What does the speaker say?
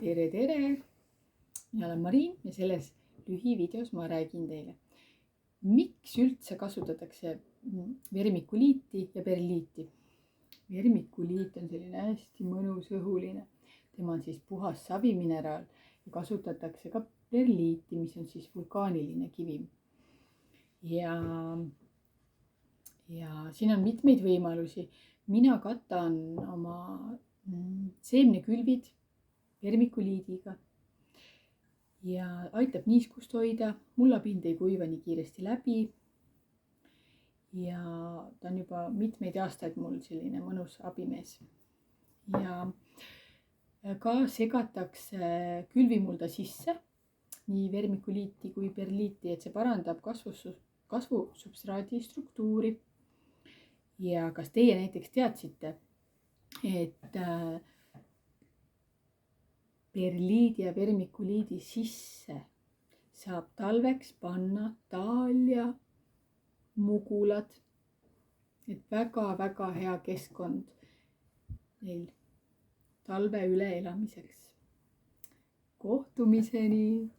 tere! Mina olen Mariin ja selles lühivideos ma räägin teile, miks üldse kasutatakse vermikuliiti ja perliiti. Vermikuliit on selline hästi mõnus õhuline. Tema on siis puhas savimineraal ja kasutatakse ka perliiti, mis on siis vulkaaniline kivi. Ja siin on mitmeid võimalusi. Mina katan oma seemnekülvid vermikuliidiga ja aitab niiskust hoida, mullapind ei kuiva nii kiiresti läbi ja ta on juba mitmeid aastaid mul selline mõnus abimees. Ja ka segatakse külvimulda sisse nii vermikuliiti kui perliiti, et see parandab kasvusubstraadi struktuuri. Ja kas teie näiteks teadsite, et perliidi ja vermikuliidi sisse saab talveks panna taalia mugulad, et väga hea keskkond neil talve üleelamiseks. Kohtumiseni!